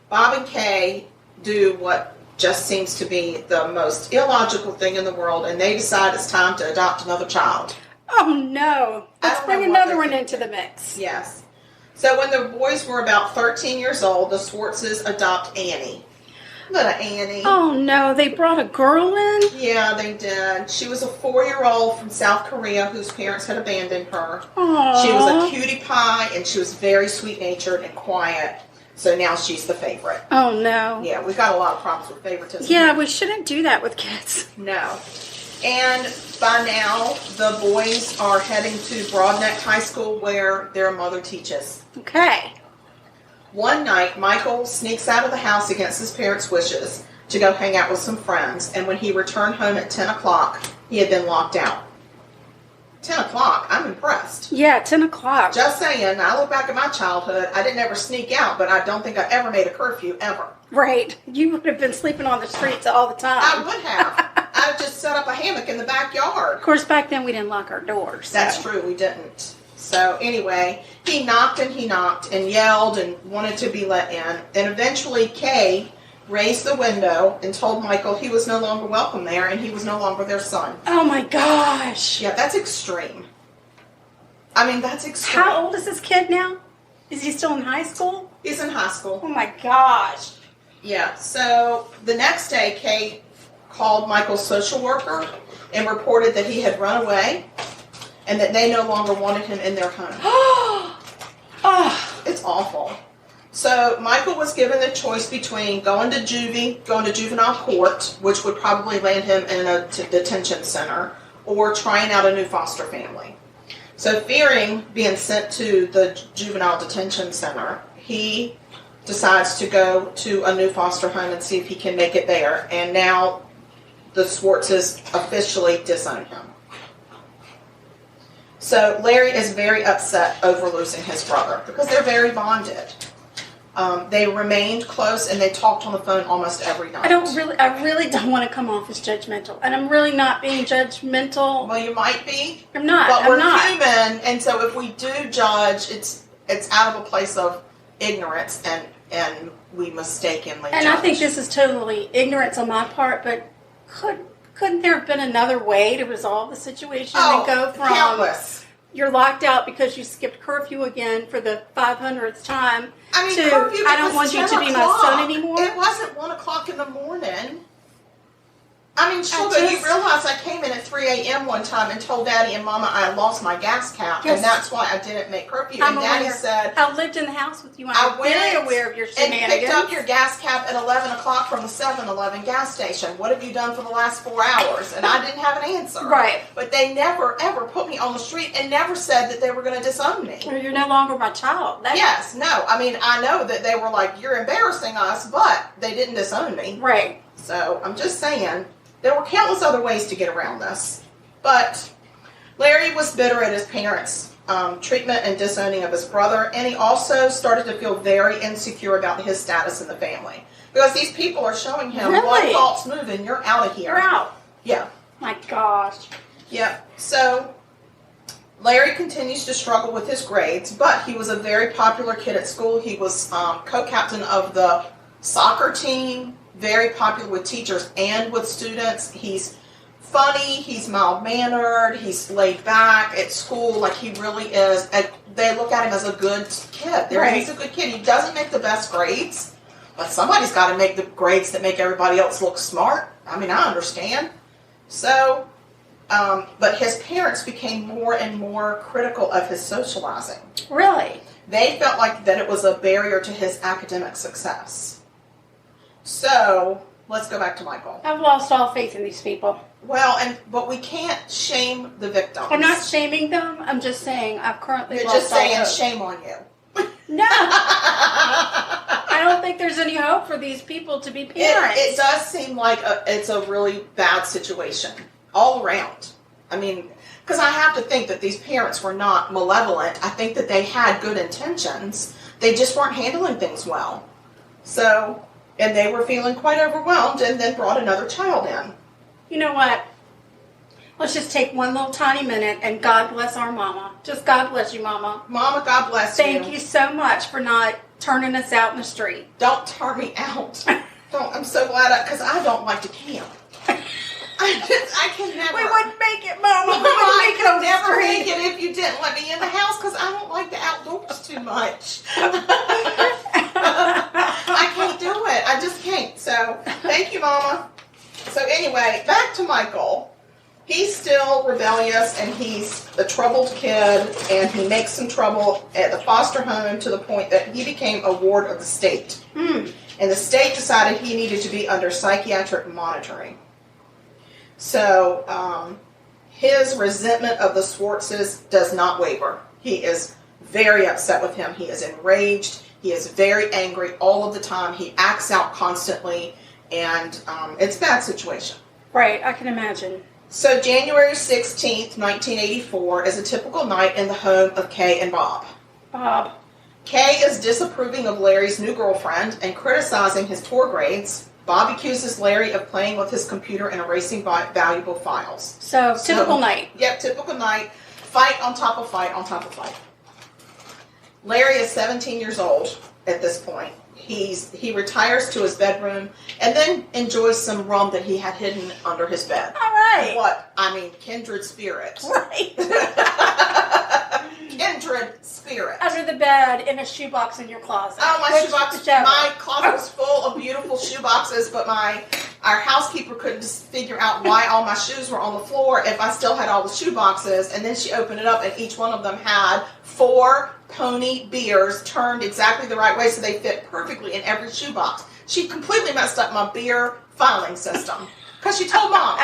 Bob and Kay do what just seems to be the most illogical thing in the world, and they decide it's time to adopt another child. Oh, no. Let's bring another one into the mix. Yes. So when the boys were about 13 years old, the Swartzes adopt Annie. Little Annie. Oh, no. They brought a girl in? Yeah, they did. She was a 4-year-old from South Korea whose parents had abandoned her. Aww. She was a cutie pie, and she was very sweet-natured and quiet. So now she's the favorite. Oh, no. Yeah, we've got a lot of problems with favoritism. Yeah, we shouldn't do that with kids. No. And by now, the boys are heading to Broadneck High School, where their mother teaches. Okay. One night, Michael sneaks out of the house against his parents' wishes to go hang out with some friends, and when he returned home at 10 o'clock, he had been locked out. 10 o'clock? I'm impressed. Yeah, 10 o'clock. Just saying, I look back at my childhood, I didn't ever sneak out, but I don't think I ever made a curfew, ever. Right. You would have been sleeping on the streets all the time. I would have. I would just set up a hammock in the backyard. Of course, back then we didn't lock our doors. So. That's true, we didn't. So anyway, he knocked and yelled and wanted to be let in. And eventually Kay raised the window and told Michael he was no longer welcome there and he was no longer their son. Oh my gosh. Yeah, that's extreme. I mean, that's extreme. How old is this kid now? Is he still in high school? He's in high school. Oh my gosh. Yeah, so the next day, Kay called Michael's social worker and reported that he had run away and that they no longer wanted him in their home. Oh. It's awful. So Michael was given the choice between going to juvenile court, which would probably land him in a detention center, or trying out a new foster family. So fearing being sent to the juvenile detention center, he decides to go to a new foster home and see if he can make it there. And now the Swartzes officially disown him. So Larry is very upset over losing his brother because they're very bonded. They remained close and they talked on the phone almost every night. I really don't want to come off as judgmental, and I'm really not being judgmental. Well, you might be. I'm not. But we're not. human, and so if we do judge, it's out of a place of ignorance, and we mistakenly And judge. I think this is totally ignorance on my part, but couldn't there have been another way to resolve the situation and go from countless. You're locked out because you skipped curfew again for the 500th time to curfew, I don't want you to be my son anymore? It wasn't 1 o'clock in the morning. I mean, sugar, you realize I came in at 3 a.m. one time and told Daddy and Mama I lost my gas cap, and that's why I didn't make curfew. And Daddy said, I lived in the house with you, and I'm very aware of your shenanigans. And picked up your gas cap at 11 o'clock from the 7-Eleven gas station. What have you done for the last 4 hours? And I didn't have an answer. Right. But they never, ever put me on the street and never said that they were going to disown me. Or you're no longer my child. Yes, no. I mean, I know that they were like, you're embarrassing us, but they didn't disown me. Right. So, I'm just saying, There were countless other ways to get around this, but Larry was bitter at his parents' treatment and disowning of his brother, and he also started to feel very insecure about his status in the family. Because these people are showing him one false move and you're out of here. You're out. Yeah. My gosh. Yeah. So Larry continues to struggle with his grades, but he was a very popular kid at school. He was co-captain of the soccer team, very popular with teachers and with students. He's funny, he's mild-mannered, he's laid back at school, like he really is. They look at him as a good kid. Right. He's a good kid. He doesn't make the best grades, but somebody's got to make the grades that make everybody else look smart. I mean, I understand. So, but his parents became more and more critical of his socializing. Really? They felt like that it was a barrier to his academic success. So, let's go back to Michael. I've lost all faith in these people. Well, but we can't shame the victims. I'm not shaming them. I'm just saying I've currently You're lost just saying all hope. shame on you. No. I don't think there's any hope for these people to be parents. It does seem like it's a really bad situation all around. I mean, because I have to think that these parents were not malevolent. I think that they had good intentions. They just weren't handling things well. So, and they were feeling quite overwhelmed and then brought another child in. You know what? Let's just take one little tiny minute and God bless our mama. Just God bless you, Mama. Mama, God bless you. Thank you so much for not turning us out in the street. Don't turn me out. I'm so glad because I don't like to camp. I can never. We wouldn't make it, Mama. We I wouldn't make it on could the never street. make it if you didn't let me in the house because I don't like the outdoors too much. I can't do it. I just can't. So, thank you, Mama. So, anyway, back to Michael. He's still rebellious, and he's a troubled kid, and he makes some trouble at the foster home to the point that he became a ward of the state. And the state decided he needed to be under psychiatric monitoring. So, his resentment of the Swartzes does not waver. He is very upset with him. He is enraged. He is very angry all of the time. He acts out constantly, and it's a bad situation. Right, I can imagine. So January 16th, 1984 is a typical night in the home of Kay and Bob. Bob. Kay is disapproving of Larry's new girlfriend and criticizing his poor grades. Bob accuses Larry of playing with his computer and erasing valuable files. So typical night. Yep, typical night. Fight on top of fight on top of fight. Larry is 17 years old at this point. He retires to his bedroom and then enjoys some rum that he had hidden under his bed. All right. What? I mean, kindred spirit. Right. Kindred spirit. Under the bed in a shoebox in your closet. Oh, my shoebox. Whichever. My closet was full of beautiful shoeboxes, but our housekeeper couldn't just figure out why all my shoes were on the floor if I still had all the shoeboxes. And then she opened it up, and each one of them had 4 pony beers turned exactly the right way so they fit perfectly in every shoebox. She completely messed up my beer filing system because she told Mom,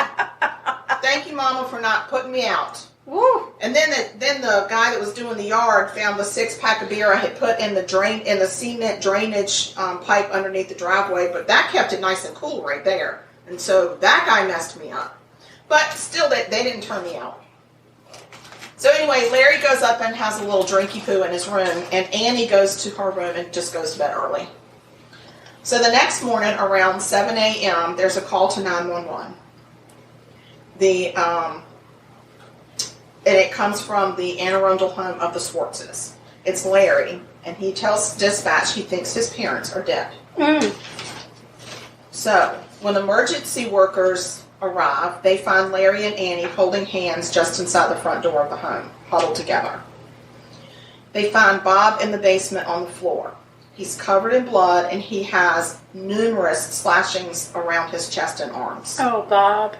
"Thank you, Mama, for not putting me out." Woo. And then the guy that was doing the yard found the 6-pack of beer I had put in the cement drainage pipe underneath the driveway, but that kept it nice and cool right there. And so that guy messed me up. But still, they didn't turn me out. So anyway, Larry goes up and has a little drinky poo in his room, and Annie goes to her room and just goes to bed early. So the next morning, around 7 a.m., there's a call to 911. And it comes from the Anne Arundel home of the Swartzes. It's Larry, and he tells dispatch he thinks his parents are dead. So when emergency workers arrive, they find Larry and Annie holding hands just inside the front door of the home, huddled together. They find Bob in the basement on the floor. He's covered in blood, and he has numerous slashings around his chest and arms. Oh, Bob.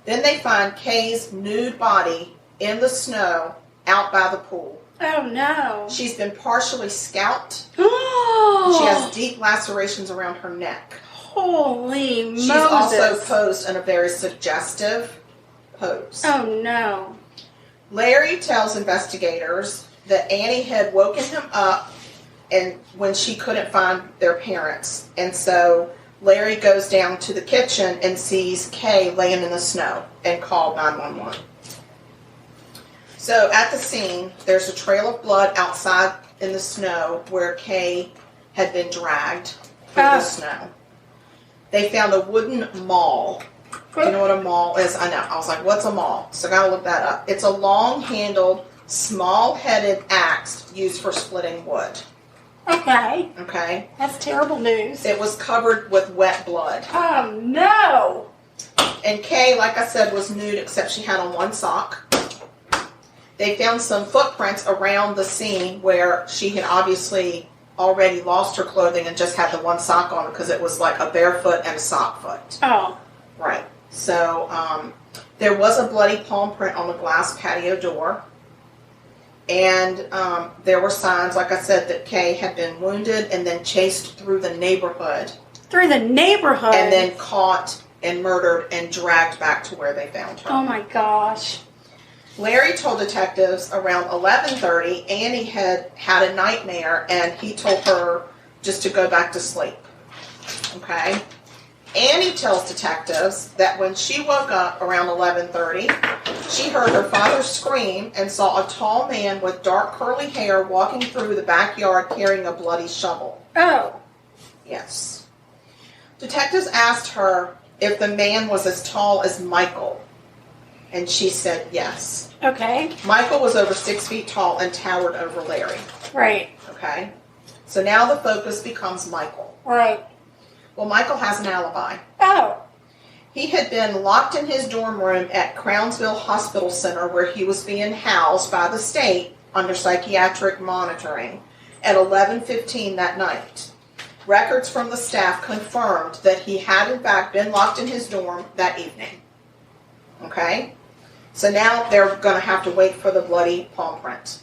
Then they find Kay's nude body in the snow out by the pool. Oh, no. She's been partially scalped. Oh. She has deep lacerations around her neck. Holy Moses. She's also posed in a very suggestive pose. Oh, no. Larry tells investigators that Annie had woken him up and when she couldn't find their parents. And so Larry goes down to the kitchen and sees Kay laying in the snow and called 911. So at the scene, there's a trail of blood outside in the snow where Kay had been dragged through the snow. They found a wooden maul. You know what a maul is? I know. I was like, what's a maul? So I got to look that up. It's a long-handled, small-headed axe used for splitting wood. Okay. Okay. That's terrible news. It was covered with wet blood. Oh, no. And Kay, like I said, was nude except she had on one sock. They found some footprints around the scene where she had obviously already lost her clothing and just had the one sock on because it was like a barefoot and a sock foot. Oh. Right. So there was a bloody palm print on the glass patio door. And there were signs, like I said, that Kay had been wounded and then chased through the neighborhood. Through the neighborhood? And then caught and murdered and dragged back to where they found her. Oh, my gosh. Larry told detectives around 11:30 Annie had a nightmare and he told her just to go back to sleep. Okay? Annie tells detectives that when she woke up around 11:30, she heard her father scream and saw a tall man with dark curly hair walking through the backyard carrying a bloody shovel. Oh. Yes. Detectives asked her if the man was as tall as Michael, and she said yes. Okay. Michael was over 6 feet tall and towered over Larry. Right. Okay? So now the focus becomes Michael. Right. Well, Michael has an alibi. Oh. He had been locked in his dorm room at Crownsville Hospital Center where he was being housed by the state under psychiatric monitoring at 11:15 that night. Records from the staff confirmed that he had in fact been locked in his dorm that evening. Okay? So now they're going to have to wait for the bloody palm print.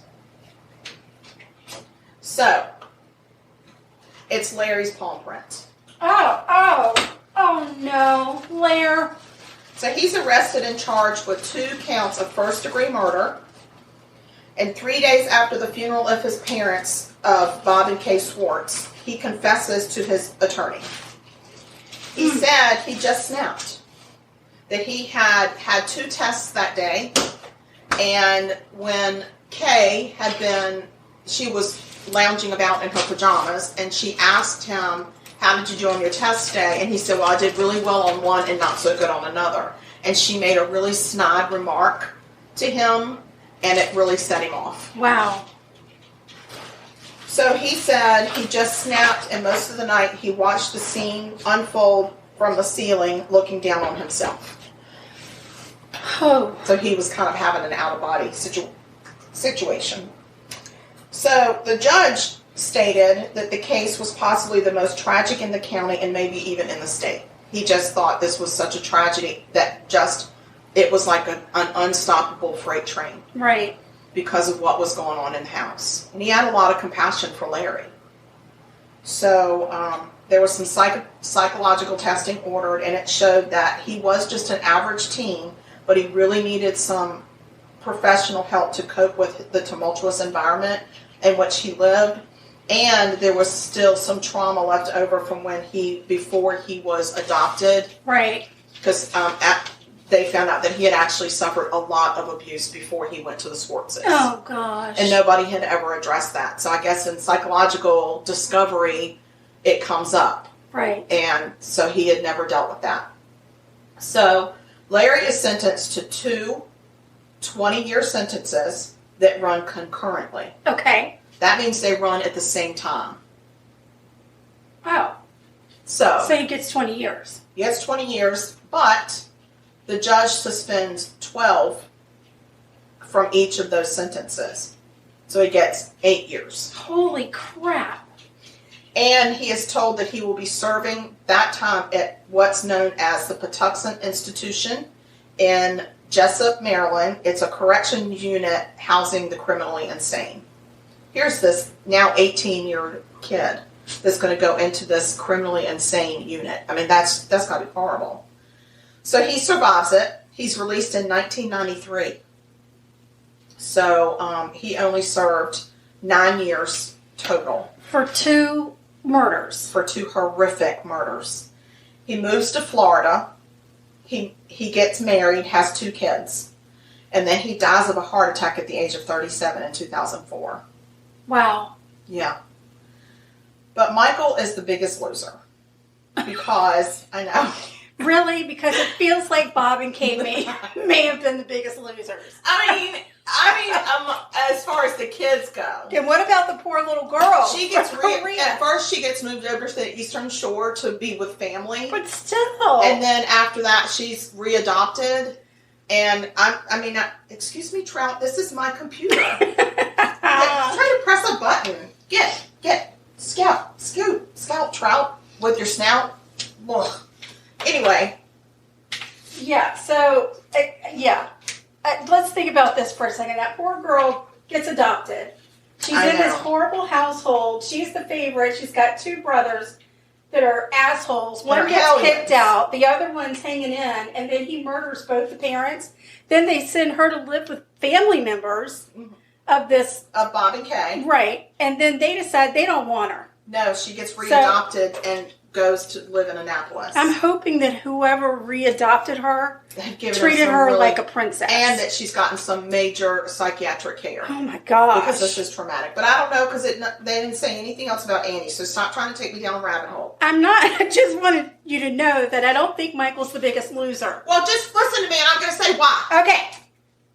So, it's Larry's palm print. Oh no, Blair. So he's arrested and charged with 2 counts of first-degree murder. And 3 days after the funeral of his parents, of Bob and Kay Swartz, he confesses to his attorney. He said he just snapped. That he had 2 tests that day. And when Kay she was lounging about in her pajamas, and she asked him, how did you do on your test day? And he said, well, I did really well on one and not so good on another. And she made a really snide remark to him, and it really set him off. Wow. So he said he just snapped, and most of the night he watched the scene unfold from the ceiling, looking down on himself. Oh. So he was kind of having an out-of-body situation. So the judge stated that the case was possibly the most tragic in the county and maybe even in the state. He just thought this was such a tragedy that it was like an unstoppable freight train. Right. Because of what was going on in the house. And he had a lot of compassion for Larry. So there was some psychological testing ordered, and it showed that he was just an average teen, but he really needed some professional help to cope with the tumultuous environment in which he lived. And there was still some trauma left over from before he was adopted. Right. Because they found out that he had actually suffered a lot of abuse before he went to the Swartzes. Oh, gosh. And nobody had ever addressed that. So I guess in psychological discovery, it comes up. Right. And so he had never dealt with that. So Larry is sentenced to 2 20-year sentences that run concurrently. Okay. That means they run at the same time. Oh. So he gets 20 years. He gets 20 years, but the judge suspends 12 from each of those sentences. So he gets 8 years. Holy crap. And he is told that he will be serving that time at what's known as the Patuxent Institution in Jessup, Maryland. It's a correction unit housing the criminally insane. Here's this now 18-year kid that's going to go into this criminally insane unit. I mean, that's got to be horrible. So he survives it. He's released in 1993. So he only served 9 years total. For 2 murders. For 2 horrific murders. He moves to Florida. He gets married, has 2 kids. And then he dies of a heart attack at the age of 37 in 2004. Wow. Yeah. But Michael is the biggest loser. Because, I know. Really? Because it feels like Bob and Kay may have been the biggest losers. I mean, as far as the kids go. And what about the poor little girl? She gets at first she gets moved over to the Eastern Shore to be with family. But still. And then after that, she's readopted. And excuse me, Trout, this is my computer. Try to press a button. Get, scout, Trout, with your snout. Ugh. Anyway. Yeah, so, let's think about this for a second. That poor girl gets adopted. She's in this horrible household. She's the favorite. She's got 2 brothers that are assholes. One gets kicked out. The other one's hanging in. And then he murders both the parents. Then they send her to live with family members of Bob and Kay. Right. And then they decide they don't want her. No, she gets readopted and goes to live in Annapolis. I'm hoping that whoever readopted her treated her like a princess. And that she's gotten some major psychiatric care. Oh my gosh. Because this is traumatic. But I don't know because they didn't say anything else about Annie, so stop trying to take me down a rabbit hole. I'm not. I just wanted you to know that I don't think Michael's the biggest loser. Well, just listen to me and I'm going to say why. Okay.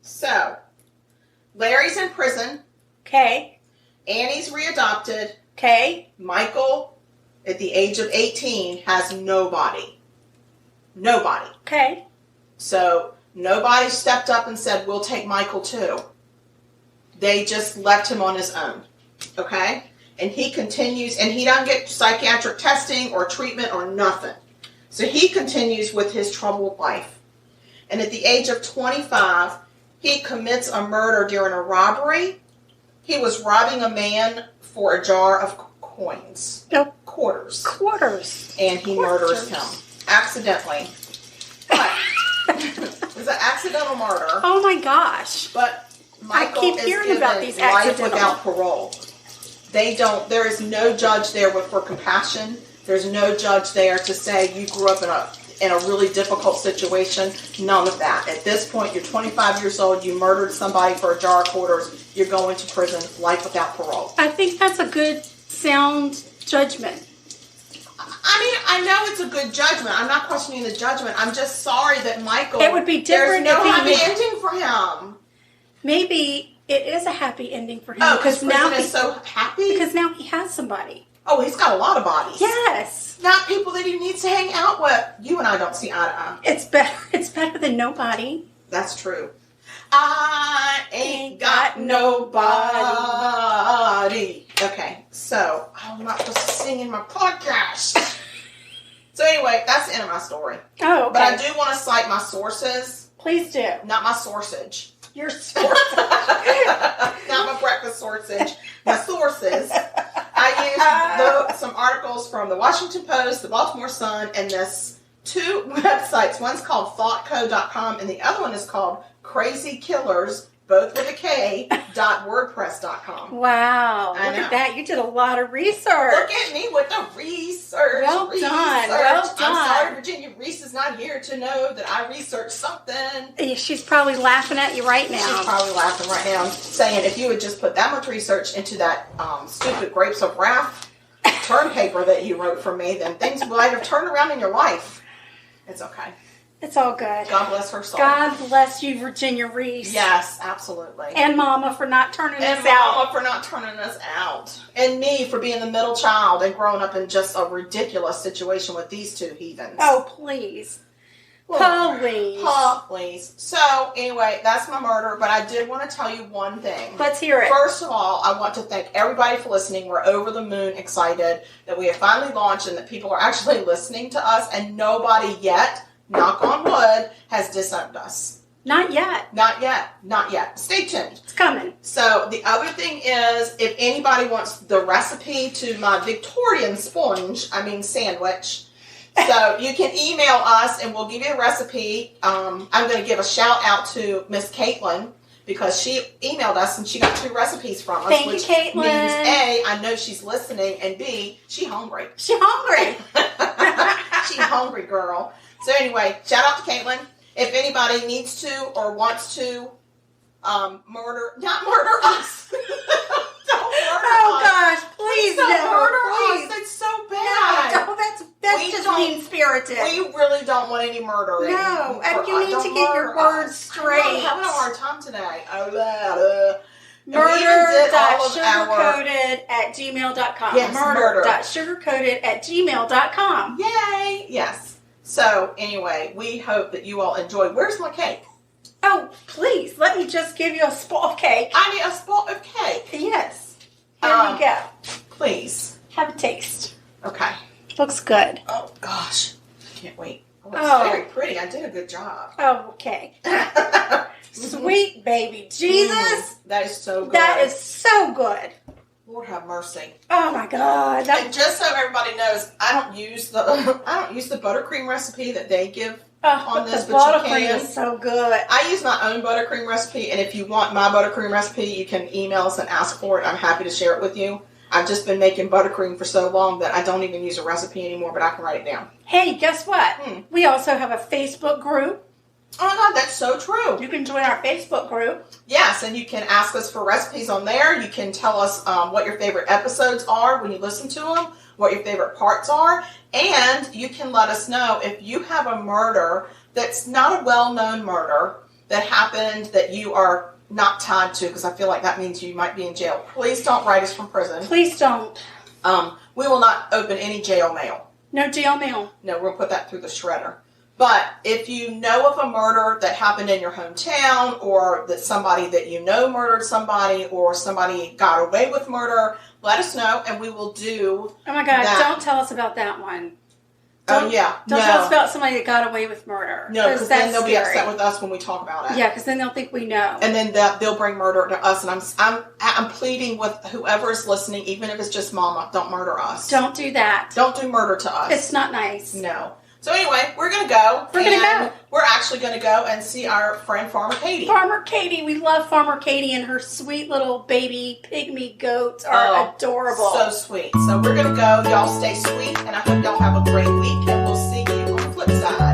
So, Larry's in prison. Okay. Annie's readopted. Okay. Michael, at the age of 18, has nobody. Nobody. Okay. So, nobody stepped up and said, we'll take Michael too. They just left him on his own. Okay? And he continues, and he doesn't get psychiatric testing or treatment or nothing. So, he continues with his troubled life. And at the age of 25, he commits a murder during a robbery. He was robbing a man for a jar of coins. Nope. Quarters. And he murders him. Accidentally. But it was an accidental murder. Oh my gosh. But Michael I keep hearing about these accidentals. Life without parole. There is no judge there for compassion. There's no judge there to say you grew up in a really difficult situation. None of that. At this point, you're 25 years old, you murdered somebody for a jar of quarters, you're going to prison, life without parole. I think that's a good, sound judgment. I mean, I know it's a good judgment. I'm not questioning the judgment. I'm just sorry that Michael... It would be different there's no happy ending for him. Maybe it is a happy ending for him. Oh, because now he's so happy? Because now he has somebody. Oh, he's got a lot of bodies. Yes. Not people that he needs to hang out with. You and I don't see eye to eye. It's better than nobody. That's true. I ain't got nobody. Okay, so I'm not supposed to sing in my podcast. So anyway, that's the end of my story. Oh, okay. But I do want to cite my sources. Please do. Not my sourcage. Your sources. Not my breakfast sourcage. My sources. I used some articles from the Washington Post, the Baltimore Sun, and this 2 websites. One's called thoughtco.com and the other one is called Crazy Killers, both with a K, .wordpress.com. Wow. Look at that. You did a lot of research. Look at me with the research. Well done. Well done. I'm sorry, Virginia Reese is not here to know that I researched something. She's probably laughing at you right now. She's probably laughing right now, saying if you would just put that much research into that stupid Grapes of Wrath term paper that you wrote for me, then things might have turned around in your life. It's okay. It's all good. God bless her soul. God bless you, Virginia Reese. Yes, absolutely. And Mama for not turning us out. And Mama for not turning us out. And me for being the middle child and growing up in just a ridiculous situation with these 2 heathens. Oh, please. Please. Please. So, anyway, that's my murder, but I did want to tell you one thing. Let's hear it. First of all, I want to thank everybody for listening. We're over the moon excited that we have finally launched and that people are actually listening to us, and nobody yet, knock on wood, has disowned us. Not yet. Not yet. Not yet. Stay tuned. It's coming. So, the other thing is, if anybody wants the recipe to my Victorian sandwich, so you can email us and we'll give you a recipe. I'm going to give a shout out to Miss Caitlin because she emailed us and she got 2 recipes from us. Thank you, which Caitlin. means A, I know she's listening, and B, she's hungry. She's hungry. She's she hungry, girl. So anyway, shout out to Caitlin. If anybody needs to or wants to not murder us. Don't murder us. Gosh, please don't no. murder Please. us. That's so bad. No, that's just mean-spirited. We really don't want any murder. No, and you need to get your words straight. I'm having a hard time today. Murder.sugarcoated@gmail.com. Yes, Murder.sugarcoated@gmail.com. Yay! Yes. So anyway, we hope that you all enjoy. Where's my cake? Oh, please, let me just give you a spot of cake. I need a spot of cake. Yes. Here you go. Please. Have a taste. Okay. Looks good. Oh, gosh. I can't wait. Oh, it's very pretty. I did a good job. Oh, okay. Sweet baby Jesus. That is so good. That is so good. Lord have mercy. Oh my God. And just so everybody knows, I don't use the buttercream recipe that they give on this, the but you buttercream can. is so good. I use my own buttercream recipe, and if you want my buttercream recipe, you can email us and ask for it. I'm happy to share it with you. I've just been making buttercream for so long that I don't even use a recipe anymore, but I can write it down. Hey, guess what? We also have a Facebook group. Oh my God, that's so true. You can join our Facebook group. Yes, and you can ask us for recipes on there. You can tell us what your favorite episodes are when you listen to them, what your favorite parts are, and you can let us know if you have a murder that's not a well-known murder that happened that you are not tied to, because I feel like that means you might be in jail. Please don't write us from prison. Please don't. We will not open any jail mail. No jail mail. No, we'll put that through the shredder. But if you know of a murder that happened in your hometown, or that somebody that you know murdered somebody, or somebody got away with murder, let us know and we will do Oh my God, that. don't tell us about that one. Don't tell us about somebody that got away with murder. No, because then they'll be scary. upset with us when we talk about it. Yeah, because then they'll think we know. And then they'll bring murder to us. And I'm pleading with whoever is listening, even if it's just Mama, don't murder us. Don't do that. Don't do murder to us. It's not nice. No. So anyway, we're going to go. We're actually going to go and see our friend Farmer Katie. Farmer Katie. We love Farmer Katie, and her sweet little baby pygmy goats are adorable. So sweet. So we're going to go. Y'all stay sweet, and I hope y'all have a great week, and we'll see you on the flip side.